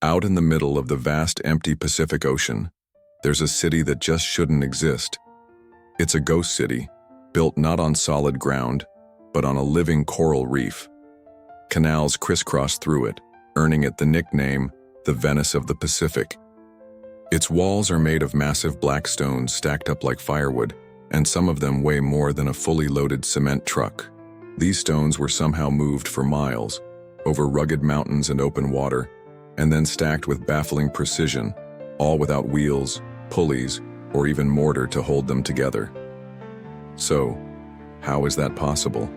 Out in the middle of the vast empty Pacific Ocean, there's a city that just shouldn't exist. It's a ghost city, built not on solid ground, but on a living coral reef. Canals crisscross through it, earning it the nickname, the Venice of the Pacific. Its walls are made of massive black stones stacked up like firewood, and some of them weigh more than a fully loaded cement truck. These stones were somehow moved for miles, over rugged mountains and open water, and then stacked with baffling precision, all without wheels, pulleys, or even mortar to hold them together. So, how is that possible?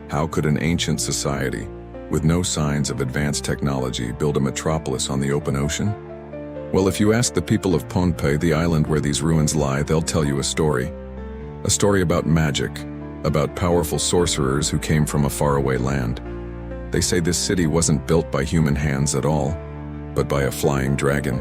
How could an ancient society, with no signs of advanced technology, build a metropolis on the open ocean? Well, if you ask the people of Pohnpei, the island where these ruins lie, they'll tell you a story. A story about magic, about powerful sorcerers who came from a faraway land. They say this city wasn't built by human hands at all, but by a flying dragon.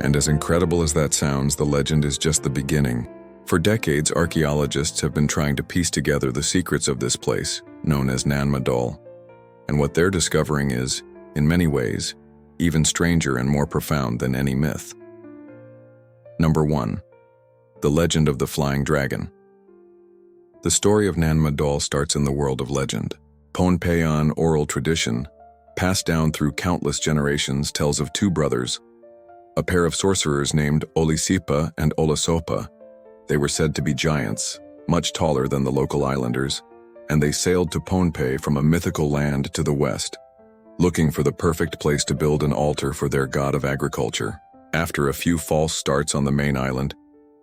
And as incredible as that sounds, the legend is just the beginning. For decades, archaeologists have been trying to piece together the secrets of this place, known as Nan Madol. And what they're discovering is, in many ways, even stranger and more profound than any myth. Number 1. The Legend of the Flying Dragon. The story of Nan Madol starts in the world of legend. Pohnpeian oral tradition, passed down through countless generations, tells of two brothers, a pair of sorcerers named Olisipa and Olasopa. They were said to be giants, much taller than the local islanders, and they sailed to Pohnpei from a mythical land to the west, looking for the perfect place to build an altar for their god of agriculture. After a few false starts on the main island,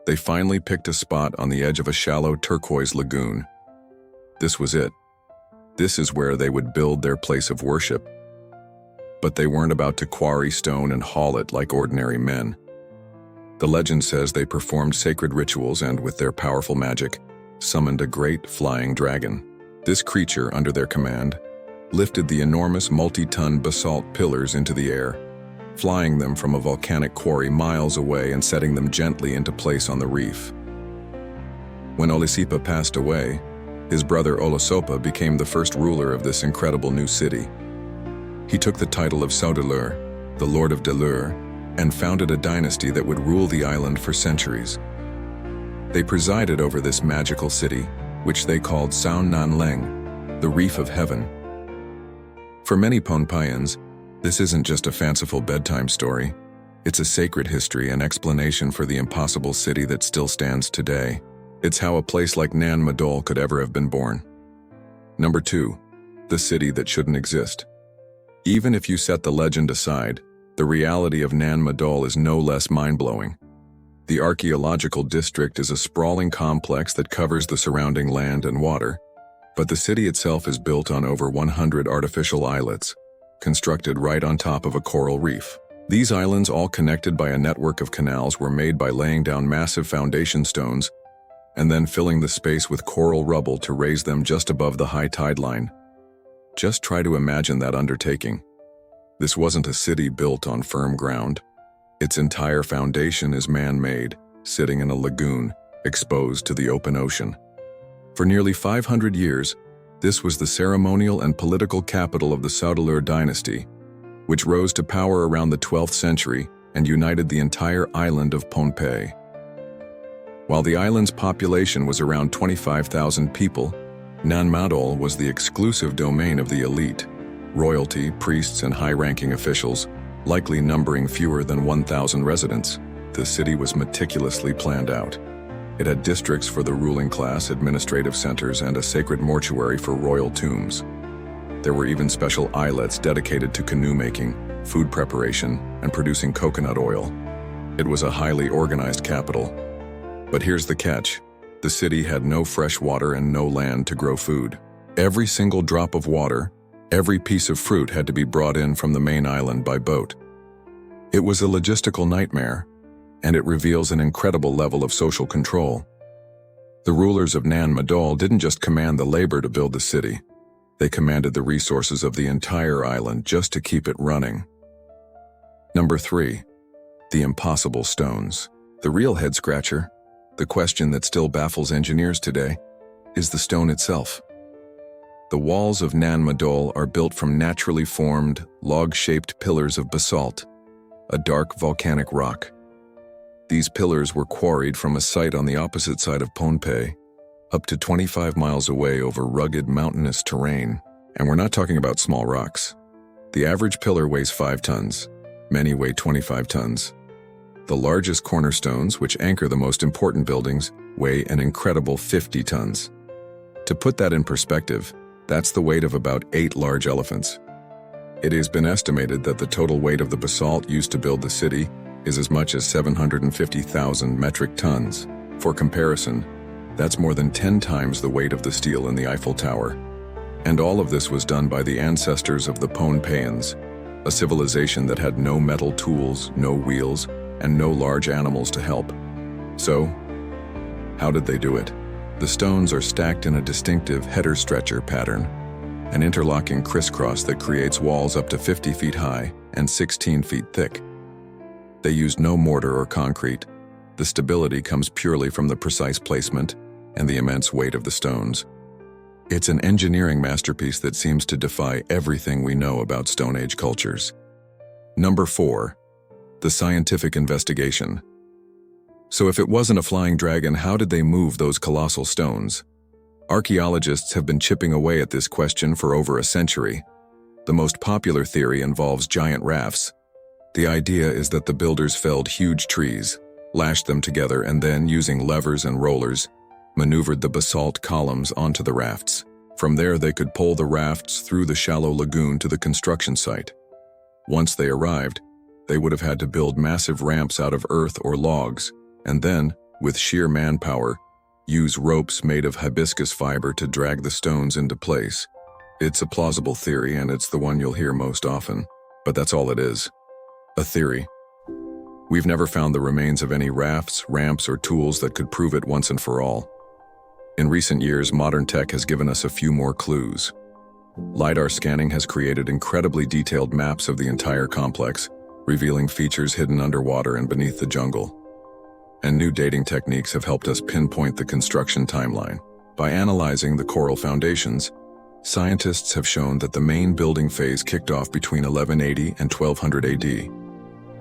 they finally picked a spot on the edge of a shallow turquoise lagoon. This was it. This is where they would build their place of worship. But they weren't about to quarry stone and haul it like ordinary men. The legend says they performed sacred rituals and, with their powerful magic, summoned a great flying dragon. This creature, under their command, lifted the enormous multi-ton basalt pillars into the air, flying them from a volcanic quarry miles away and setting them gently into place on the reef. When Olisipa passed away, his brother Olasopa became the first ruler of this incredible new city. He took the title of Saudeleur, the Lord of Deleur, and founded a dynasty that would rule the island for centuries. They presided over this magical city, which they called Sao Nan Leng, the Reef of Heaven. For many Pohnpeians, this isn't just a fanciful bedtime story. It's a sacred history and explanation for the impossible city that still stands today. It's how a place like Nan Madol could ever have been born. Number 2. The city that shouldn't exist. Even if you set the legend aside, the reality of Nan Madol is no less mind-blowing. The archaeological district is a sprawling complex that covers the surrounding land and water, but the city itself is built on over 100 artificial islets, constructed right on top of a coral reef. These islands, all connected by a network of canals, were made by laying down massive foundation stones and then filling the space with coral rubble to raise them just above the high tide line. Just try to imagine that undertaking. This wasn't a city built on firm ground. Its entire foundation is man-made, sitting in a lagoon, exposed to the open ocean. For nearly 500 years, this was the ceremonial and political capital of the Saudeleur dynasty, which rose to power around the 12th century and united the entire island of Pohnpei. While the island's population was around 25,000 people, Nan Madol was the exclusive domain of the elite, royalty, priests, and high-ranking officials, likely numbering fewer than 1,000 residents. The city was meticulously planned out. It had districts for the ruling class, administrative centers, and a sacred mortuary for royal tombs. There were even special islets dedicated to canoe making, food preparation, and producing coconut oil. It was a highly organized capital. But here's the catch. The city had no fresh water and no land to grow food. Every single drop of water, every piece of fruit had to be brought in from the main island by boat. It was a logistical nightmare, and it reveals an incredible level of social control. The rulers of Nan Madol didn't just command the labor to build the city. They commanded the resources of the entire island just to keep it running. Number 3. The impossible stones. The real head-scratcher, the question that still baffles engineers today, is the stone itself. The walls of Nan Madol are built from naturally formed, log-shaped pillars of basalt, a dark volcanic rock. These pillars were quarried from a site on the opposite side of Pohnpei, up to 25 miles away over rugged mountainous terrain. And we're not talking about small rocks. The average pillar weighs 5 tons. Many weigh 25 tons. The largest cornerstones, which anchor the most important buildings, weigh an incredible 50 tons. To put that in perspective, that's the weight of about 8 large elephants. It has been estimated that the total weight of the basalt used to build the city is as much as 750,000 metric tons. For comparison, that's more than 10 times the weight of the steel in the Eiffel Tower. And all of this was done by the ancestors of the Pohnpeians, a civilization that had no metal tools, no wheels, and no large animals to help. So, how did they do it? The stones are stacked in a distinctive header-stretcher pattern, an interlocking crisscross that creates walls up to 50 feet high and 16 feet thick. They used no mortar or concrete. The stability comes purely from the precise placement and the immense weight of the stones. It's an engineering masterpiece that seems to defy everything we know about Stone Age cultures. Number 4. The scientific investigation. So if it wasn't a flying dragon, how did they move those colossal stones? Archaeologists have been chipping away at this question for over a century. The most popular theory involves giant rafts. The idea is that the builders felled huge trees, lashed them together, and then, using levers and rollers, maneuvered the basalt columns onto the rafts. From there, they could pull the rafts through the shallow lagoon to the construction site. Once they arrived, they would have had to build massive ramps out of earth or logs, and then, with sheer manpower, use ropes made of hibiscus fiber to drag the stones into place. It's a plausible theory, and it's the one you'll hear most often, but that's all it is. A theory. We've never found the remains of any rafts, ramps, or tools that could prove it once and for all. In recent years, modern tech has given us a few more clues. LiDAR scanning has created incredibly detailed maps of the entire complex, revealing features hidden underwater and beneath the jungle. And new dating techniques have helped us pinpoint the construction timeline. By analyzing the coral foundations, scientists have shown that the main building phase kicked off between 1180 and 1200 AD.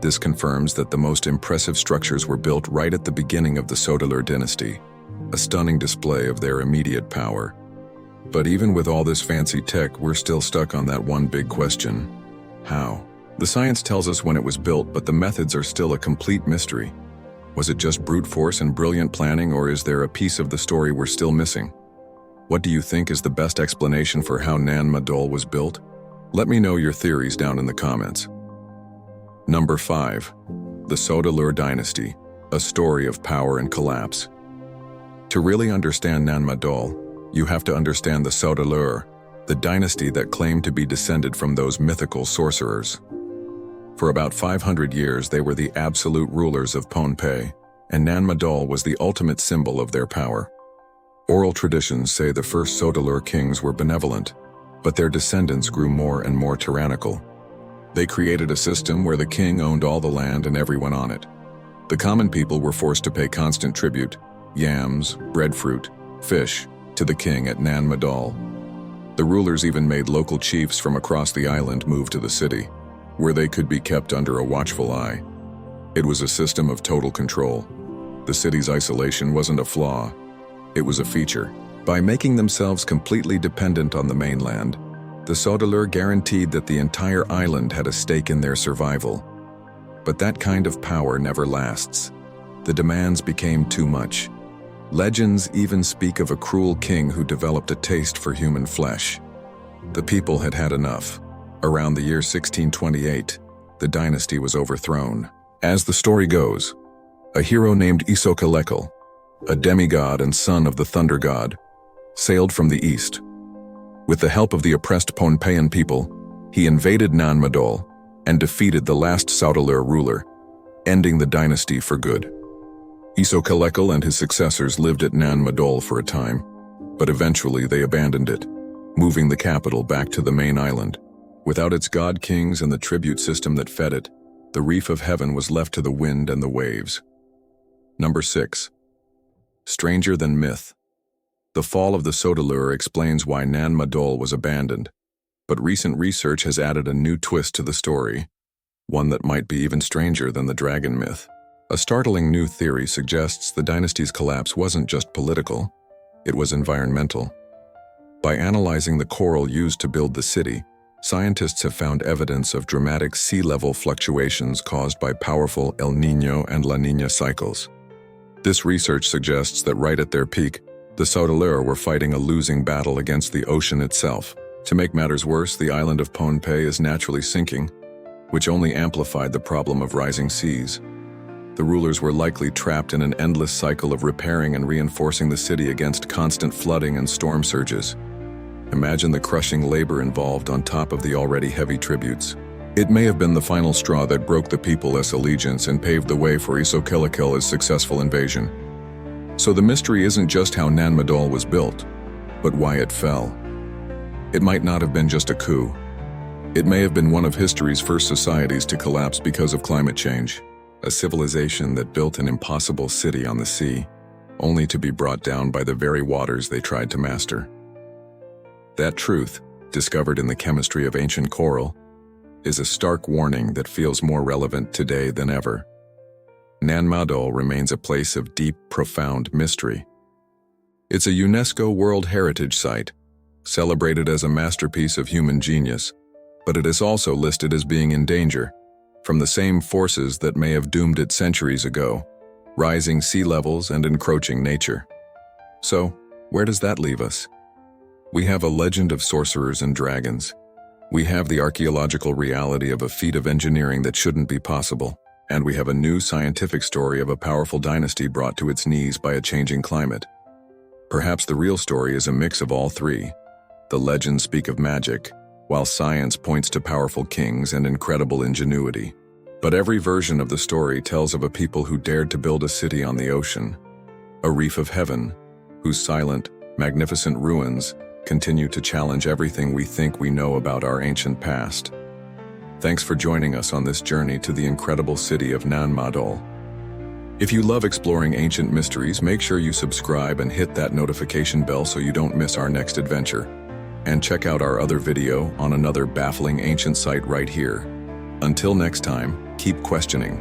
This confirms that the most impressive structures were built right at the beginning of the Sodelur dynasty, a stunning display of their immediate power. But even with all this fancy tech, we're still stuck on that one big question: how? The science tells us when it was built, but the methods are still a complete mystery. Was it just brute force and brilliant planning, or is there a piece of the story we're still missing? What do you think is the best explanation for how Nan Madol was built? Let me know your theories down in the comments. Number 5. The Sodelur Dynasty, a story of power and collapse. To really understand Nan Madol, you have to understand the Sodelur, the dynasty that claimed to be descended from those mythical sorcerers. For about 500 years, they were the absolute rulers of Pohnpei, and Nan Madol was the ultimate symbol of their power. Oral traditions say the first Sodelur kings were benevolent, but their descendants grew more and more tyrannical. They created a system where the king owned all the land and everyone on it. The common people were forced to pay constant tribute, yams, breadfruit, fish, to the king at Nan Madol. The rulers even made local chiefs from across the island move to the city, where they could be kept under a watchful eye. It was a system of total control. The city's isolation wasn't a flaw, it was a feature. By making themselves completely dependent on the mainland, the Sodelur guaranteed that the entire island had a stake in their survival. But that kind of power never lasts. The demands became too much. Legends even speak of a cruel king who developed a taste for human flesh. The people had had enough. Around the year 1628, the dynasty was overthrown. As the story goes, a hero named Isokalekal, a demigod and son of the thunder god, sailed from the east. With the help of the oppressed Pohnpeian people, he invaded Nan Madol and defeated the last Sodelur ruler, ending the dynasty for good. Isokalekal and his successors lived at Nan Madol for a time, but eventually they abandoned it, moving the capital back to the main island. Without its god-kings and the tribute system that fed it, the Reef of Heaven was left to the wind and the waves. Number 6. Stranger than myth. The fall of the Sodalur explains why Nan Madol was abandoned, but recent research has added a new twist to the story, one that might be even stranger than the dragon myth. A startling new theory suggests the dynasty's collapse wasn't just political, it was environmental. By analyzing the coral used to build the city, scientists have found evidence of dramatic sea level fluctuations caused by powerful El Niño and La Niña cycles. This research suggests that right at their peak, the Sodalur were fighting a losing battle against the ocean itself. To make matters worse, the island of Pohnpei is naturally sinking, which only amplified the problem of rising seas. The rulers were likely trapped in an endless cycle of repairing and reinforcing the city against constant flooding and storm surges. Imagine the crushing labor involved on top of the already heavy tributes. It may have been the final straw that broke the people's allegiance and paved the way for Isokilakil's successful invasion. So the mystery isn't just how Nan Madol was built, but why it fell. It might not have been just a coup. It may have been one of history's first societies to collapse because of climate change, a civilization that built an impossible city on the sea, only to be brought down by the very waters they tried to master. That truth, discovered in the chemistry of ancient coral, is a stark warning that feels more relevant today than ever. Nan Madol remains a place of deep, profound mystery. It's a UNESCO World Heritage Site, celebrated as a masterpiece of human genius, but it is also listed as being in danger from the same forces that may have doomed it centuries ago: rising sea levels and encroaching nature. So, where does that leave us? We have a legend of sorcerers and dragons. We have the archaeological reality of a feat of engineering that shouldn't be possible. And we have a new scientific story of a powerful dynasty brought to its knees by a changing climate. Perhaps the real story is a mix of all three. The legends speak of magic, while science points to powerful kings and incredible ingenuity. But every version of the story tells of a people who dared to build a city on the ocean, a reef of heaven, whose silent, magnificent ruins continue to challenge everything we think we know about our ancient past. Thanks for joining us on this journey to the incredible city of Nan Madol. If you love exploring ancient mysteries, make sure you subscribe and hit that notification bell so you don't miss our next adventure. And check out our other video on another baffling ancient site right here. Until next time, keep questioning.